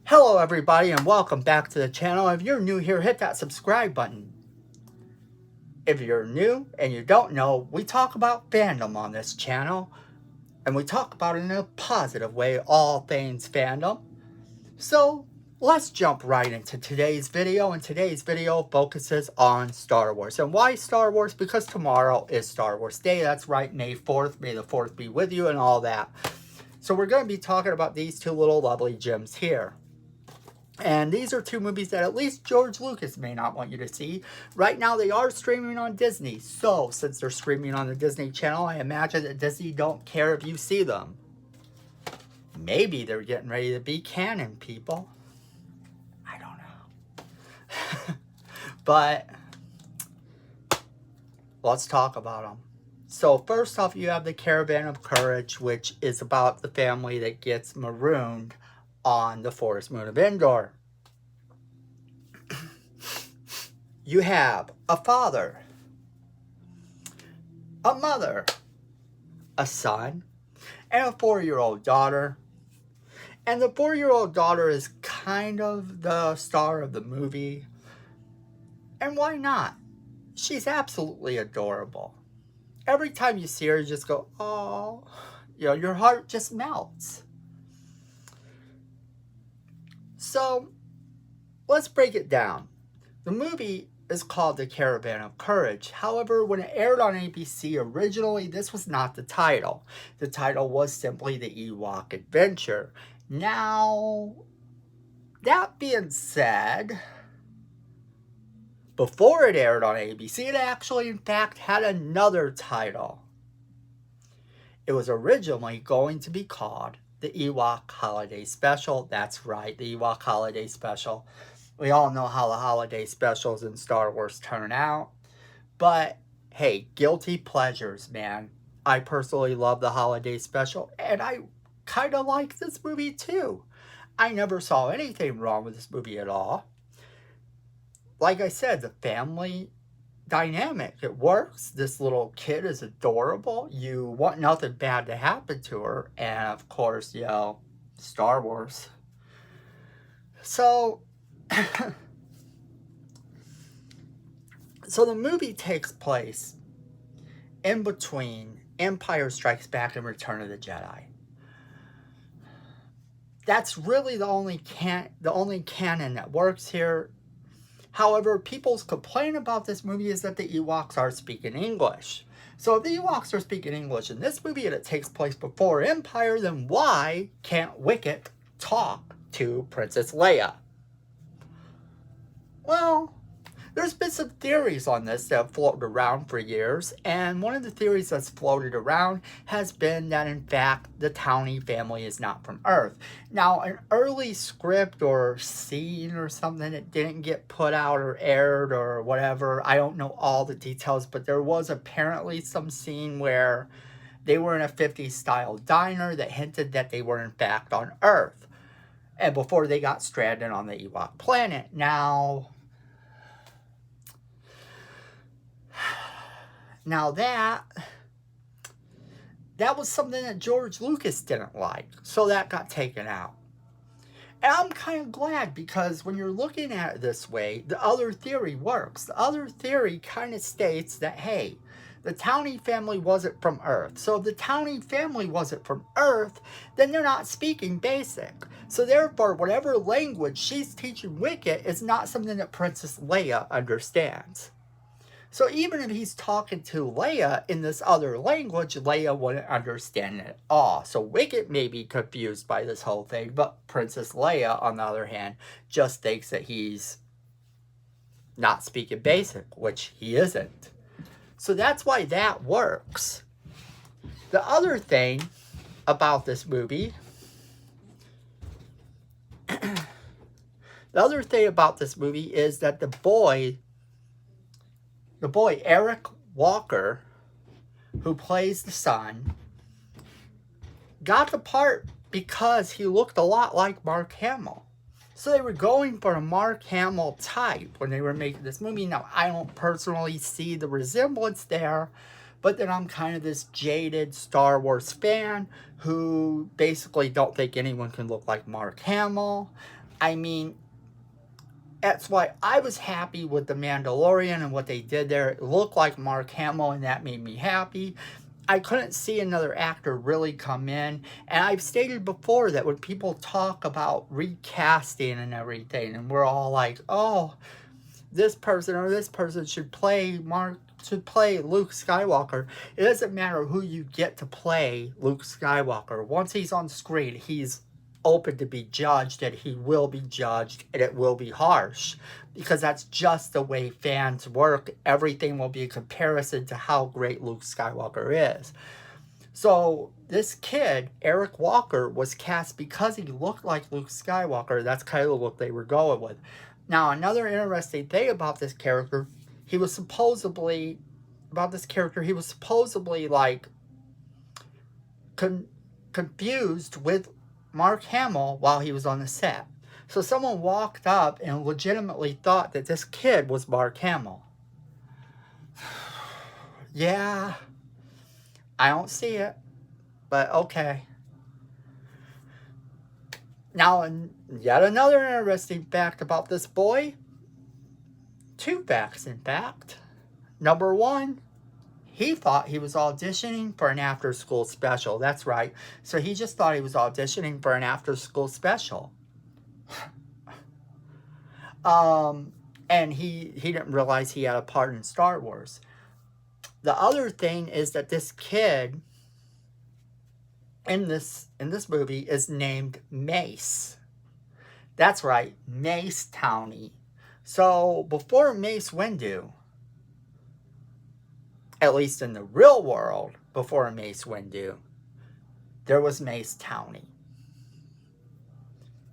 Hello everybody and welcome back to the channel. If you're new here, hit that subscribe button. If you're new and you don't know, we talk about fandom on this channel. And we talk about it in a positive way, all things fandom. So let's jump right into today's video. And today's video focuses on Star Wars. And why Star Wars? Because tomorrow is Star Wars Day. That's right, May 4th. May the 4th be with you and all that. So we're going to be talking about these two little lovely gems here. And these are two movies that at least George Lucas may not want you to see. Right now they are streaming on Disney. So since they're streaming on the Disney Channel, I imagine that Disney don't care if you see them. Maybe they're getting ready to be canon, people. I don't know. But let's talk about them. So first off, you have the Caravan of Courage, which is about the family that gets marooned on the forest moon of Endor. You have a father, a mother, a son, and a 4-year-old daughter. And the 4-year-old daughter is kind of the star of the movie. And why not? She's absolutely adorable. Every time you see her, you just go, oh, you know, your heart just melts. So, let's break it down. The movie is called The Caravan of Courage. However, when it aired on ABC originally, this was not the title. The title was simply The Ewok Adventure. Now, that being said, before it aired on ABC, it actually, in fact, had another title. It was originally going to be called the Ewok Holiday Special. That's right, the Ewok Holiday Special. We all know how the holiday specials in Star Wars turn out. But, hey, guilty pleasures, man. I personally love the holiday special, and I kind of like this movie too. I never saw anything wrong with this movie at all. Like I said, the family dynamic, it works. This little kid is adorable. You want nothing bad to happen to her. And of course, you know, Star Wars. So, so the movie takes place in between Empire Strikes Back and Return of the Jedi. That's really the only canon that works here. However, people's complaint about this movie is that the Ewoks are speaking English. So if the Ewoks are speaking English in this movie and it takes place before Empire, then why can't Wicket talk to Princess Leia? Well, there's been some theories on this that have floated around for years, and one of the theories that's floated around has been that, in fact, the Townie family is not from Earth. Now, an early script or scene or something that didn't get put out or aired or whatever, I don't know all the details, but there was apparently some scene where they were in a 50s style diner that hinted that they were, in fact, on Earth, and before they got stranded on the Ewok planet. Now that was something that George Lucas didn't like, so that got taken out. And I'm kind of glad, because when you're looking at it this way, the other theory works. The other theory kind of states that, hey, the Townie family wasn't from Earth. So if the Townie family wasn't from Earth, then they're not speaking Basic. So therefore, whatever language she's teaching Wicket is not something that Princess Leia understands. So even if he's talking to Leia in this other language, Leia wouldn't understand it at all. So Wicket may be confused by this whole thing, but Princess Leia, on the other hand, just thinks that he's not speaking Basic, which he isn't. So that's why that works. The other thing about this movie, is that the boy Eric Walker, who plays the son, got the part because he looked a lot like Mark Hamill. So they were going for a Mark Hamill type when they were making this movie. Now, I don't personally see the resemblance there, but then I'm kind of this jaded Star Wars fan who basically don't think anyone can look like Mark Hamill. I mean, that's why I was happy with The Mandalorian and what they did there. It looked like Mark Hamill, and that made me happy. I couldn't see another actor really come in. And I've stated before that when people talk about recasting and everything, and we're all like, oh, this person or this person should play Luke Skywalker. It doesn't matter who you get to play Luke Skywalker. Once he's on screen, he's open to be judged, and he will be judged, and it will be harsh, because that's just the way fans work. Everything will be a comparison to how great Luke Skywalker is. So this kid, Eric Walker, was cast because he looked like Luke Skywalker. That's kind of the look they were going with. Now, another interesting thing about this character, he was supposedly like confused with Mark Hamill while he was on the set. So someone walked up and legitimately thought that this kid was Mark Hamill. Yeah, I don't see it, but okay. Now, yet another interesting fact about this boy. 2 facts, in fact. Number 1, he thought he was auditioning for an after-school special. That's right. So he just thought he was auditioning for an after-school special. And he didn't realize he had a part in Star Wars. The other thing is that this kid in this movie is named Mace. That's right, Mace Townie. So before Mace Windu, at least in the real world, before Mace Windu, there was Mace Townie.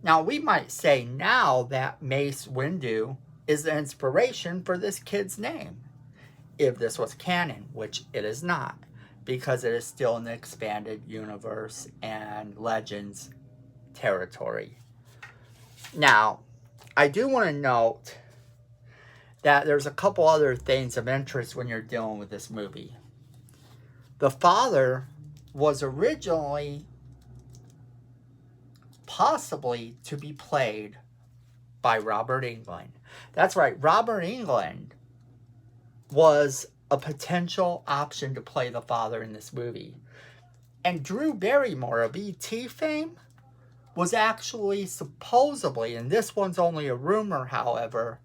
Now, we might say now that Mace Windu is the inspiration for this kid's name, if this was canon, which it is not, because it is still in the expanded universe and Legends territory. Now, I do want to note that there's a couple other things of interest when you're dealing with this movie. The father was originally possibly to be played by Robert Englund. That's right, Robert Englund was a potential option to play the father in this movie. And Drew Barrymore of E.T. fame was actually supposedly, and this one's only a rumor, however,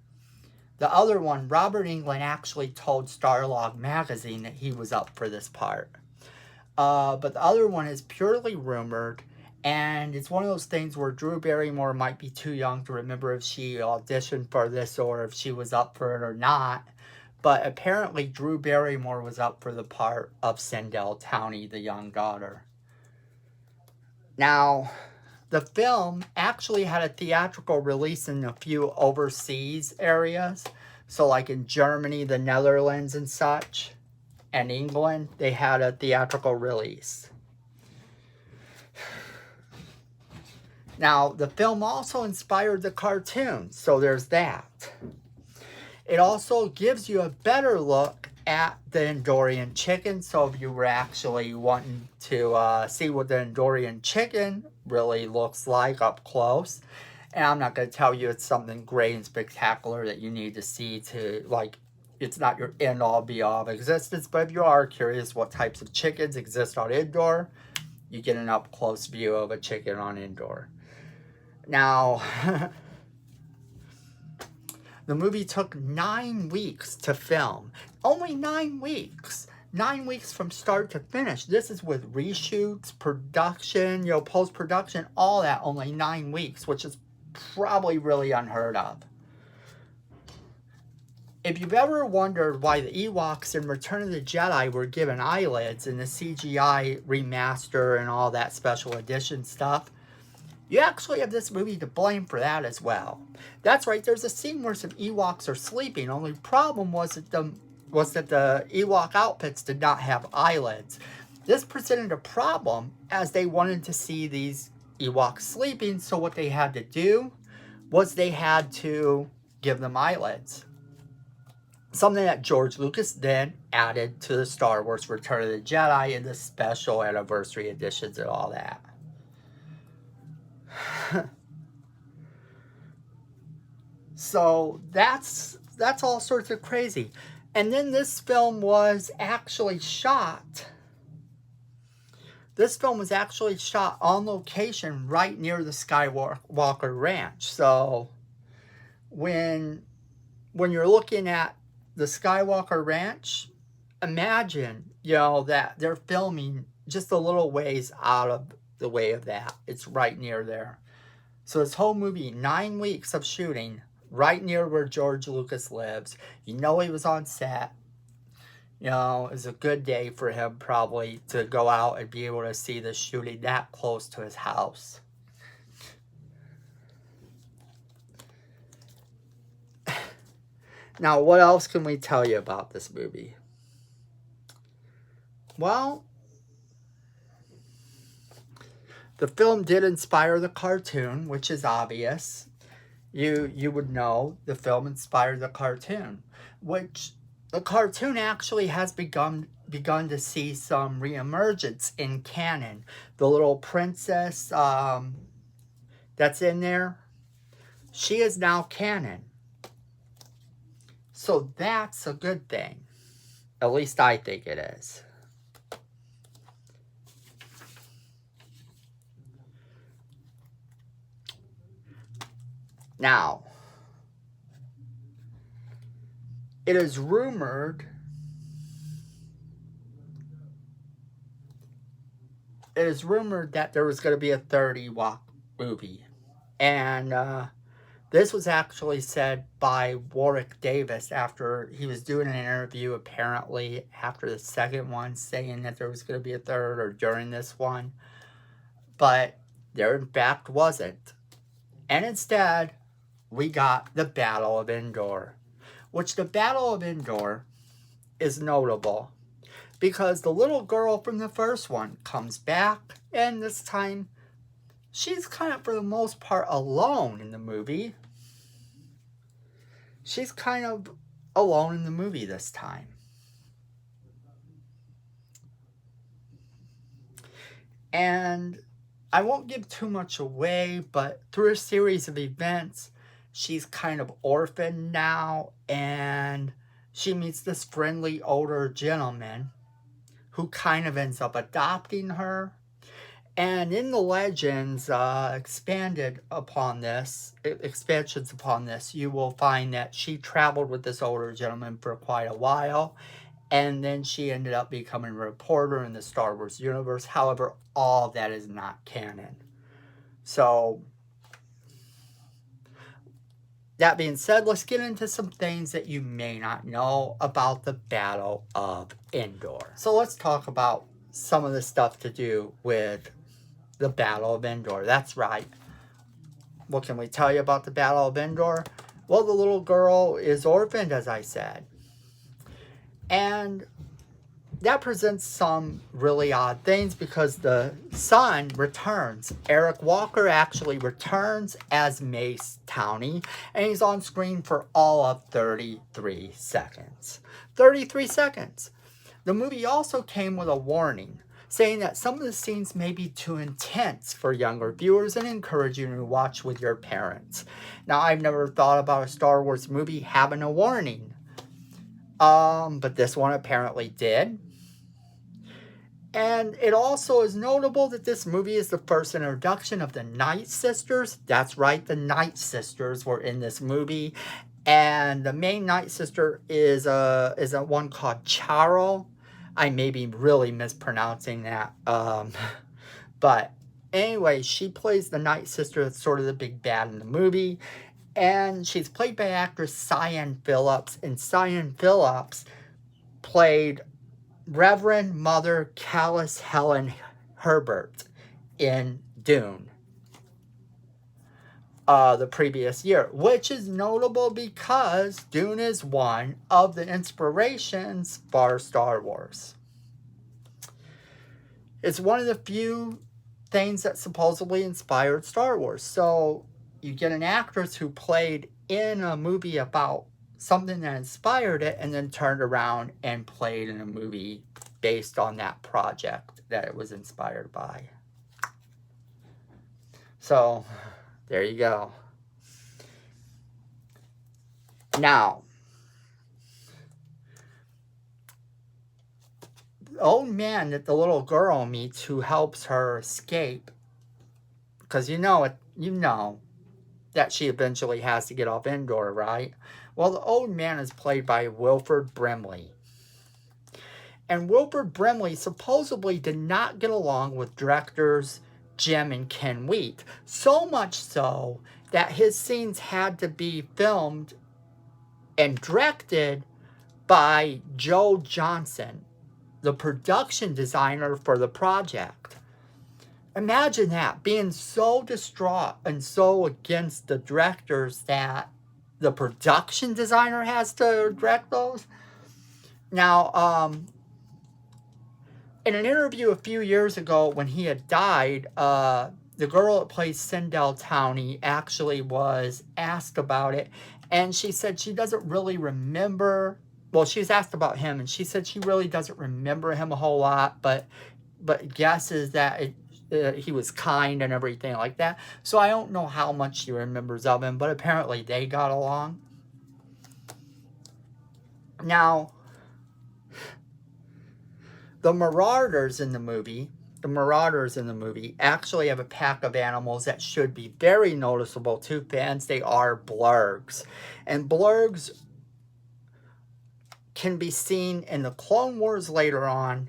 the other one, Robert Englund actually told Starlog magazine that he was up for this part. But the other one is purely rumored, and it's one of those things where Drew Barrymore might be too young to remember if she auditioned for this or if she was up for it or not. But apparently Drew Barrymore was up for the part of Sindel Townie, the young daughter. Now, the film actually had a theatrical release in a few overseas areas. So like in Germany, the Netherlands and such, and England, they had a theatrical release. Now, the film also inspired the cartoon, so there's that. It also gives you a better look at the Endorian chicken. So if you were actually wanting to see what the Endorian chicken really looks like up close, and I'm not going to tell you it's something great and spectacular that you need to see to, like, it's not your end-all be-all of existence, but if you are curious what types of chickens exist on Endor, you get an up-close view of a chicken on Endor. Now, the movie took 9 weeks to film. Only 9 weeks. 9 weeks from start to finish. This is with reshoots, production, post-production, all that, only 9 weeks, which is probably really unheard of. If you've ever wondered why the Ewoks in Return of the Jedi were given eyelids in the CGI remaster and all that special edition stuff, you actually have this movie to blame for that as well. That's right, there's a scene where some Ewoks are sleeping. Only problem was that the Ewok outfits did not have eyelids. This presented a problem as they wanted to see these Ewoks sleeping, so what they had to do was they had to give them eyelids. Something that George Lucas then added to the Star Wars Return of the Jedi in the special anniversary editions and all that. So that's all sorts of crazy. And then this film was actually shot. This film was actually shot on location right near the Skywalker Ranch. So when you're looking at the Skywalker Ranch, imagine, that they're filming just a little ways out of the way of that. It's right near there. So this whole movie, 9 weeks of shooting right near where George Lucas lives. He was on set. It was a good day for him probably to go out and be able to see the shooting that close to his house. Now, what else can we tell you about this movie? Well, the film did inspire the cartoon, which is obvious. You would know the film inspired the cartoon, which the cartoon actually has begun to see some reemergence in canon. The little princess that's in there, she is now canon. So that's a good thing. At least I think it is. Now, it is rumored that there was going to be a third Ewok movie. And this was actually said by Warwick Davis after he was doing an interview, apparently, after the second one, saying that there was going to be a third, or during this one. But there, in fact, wasn't. And instead, we got the Battle of Endor. Which the Battle of Endor is notable because the little girl from the first one comes back, and this time she's kind of, for the most part, alone in the movie. She's kind of alone in the movie this time. And I won't give too much away, but through a series of events, she's kind of orphaned now, and she meets this friendly older gentleman who kind of ends up adopting her. And in the legends, expansions upon this, you will find that she traveled with this older gentleman for quite a while, and then she ended up becoming a reporter in the Star Wars universe. However, all that is not canon. So, that being said, let's get into some things that you may not know about the Battle of Endor. So let's talk about some of the stuff to do with the Battle of Endor. That's right. What can we tell you about the Battle of Endor? Well, the little girl is orphaned, as I said. And that presents some really odd things because the son returns. Eric Walker actually returns as Mace Towney, and he's on screen for all of 33 seconds. 33 seconds. The movie also came with a warning, saying that some of the scenes may be too intense for younger viewers and encourage you to watch with your parents. Now, I've never thought about a Star Wars movie having a warning. But this one apparently did. And it also is notable that this movie is the first introduction of the Nightsisters. That's right, the Nightsisters were in this movie. And the main Nightsister is a one called Charo. I may be really mispronouncing that. But anyway, she plays the Nightsister that's sort of the big bad in the movie. And she's played by actress Cyan Phillips. And Cyan Phillips played Reverend Mother Callis Helen Herbert in Dune the previous year, which is notable because Dune is one of the inspirations for Star Wars. It's one of the few things that supposedly inspired Star Wars. So you get an actress who played in a movie about something that inspired it and then turned around and played in a movie based on that project that it was inspired by. So, there you go. Now, the old man that the little girl meets who helps her escape, because you know that she eventually has to get off Endor, right? Well, the old man is played by Wilford Brimley. And Wilford Brimley supposedly did not get along with directors Jim and Ken Wheat. So much so that his scenes had to be filmed and directed by Joe Johnson, the production designer for the project. Imagine that, being so distraught and so against the directors that the production designer has to direct those. Now, in an interview a few years ago when he had died, the girl that plays Sindel Towney actually was asked about it, and she said she doesn't really remember. Well, she was asked about him, and she said she really doesn't remember him a whole lot, but guesses that he was kind and everything like that. So I don't know how much she remembers of him, but apparently they got along. Now, the Marauders in the movie actually have a pack of animals that should be very noticeable to fans. They are Blurgs. And Blurgs can be seen in the Clone Wars later on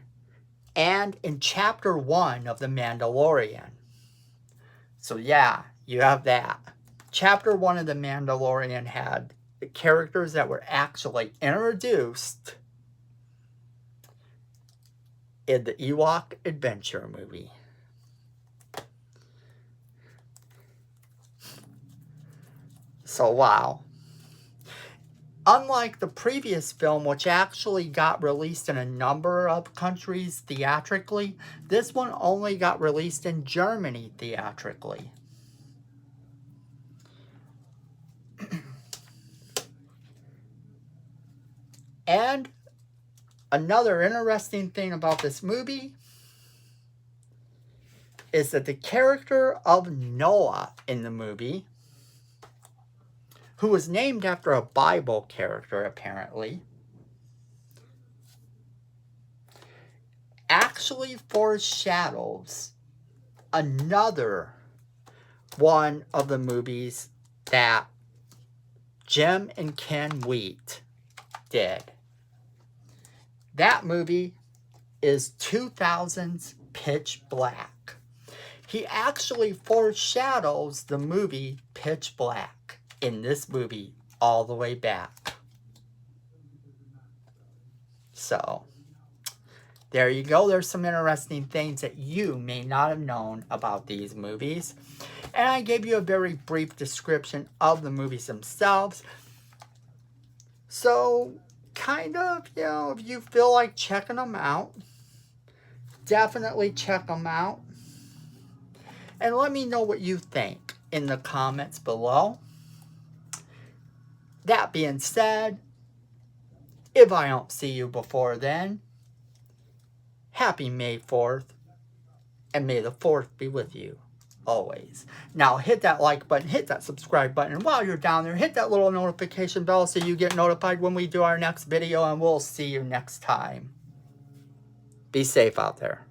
and in Chapter 1 of The Mandalorian. So yeah, you have that. Chapter 1 of The Mandalorian had the characters that were actually introduced in the Ewok adventure movie. So wow. Unlike the previous film, which actually got released in a number of countries theatrically, this one only got released in Germany theatrically. And another interesting thing about this movie is that the character of Noah in the movie, who was named after a Bible character apparently, actually foreshadows another one of the movies that Jim and Ken Wheat did. That movie is 2000's Pitch Black. He actually foreshadows the movie Pitch Black in this movie all the way back. So, there you go. There's some interesting things that you may not have known about these movies. And I gave you a very brief description of the movies themselves. So, kind of, if you feel like checking them out, definitely check them out. And let me know what you think in the comments below. That being said, if I don't see you before then, happy May 4th, and may the 4th be with you always. Now hit that like button, hit that subscribe button, and while you're down there, hit that little notification bell so you get notified when we do our next video, and we'll see you next time. Be safe out there.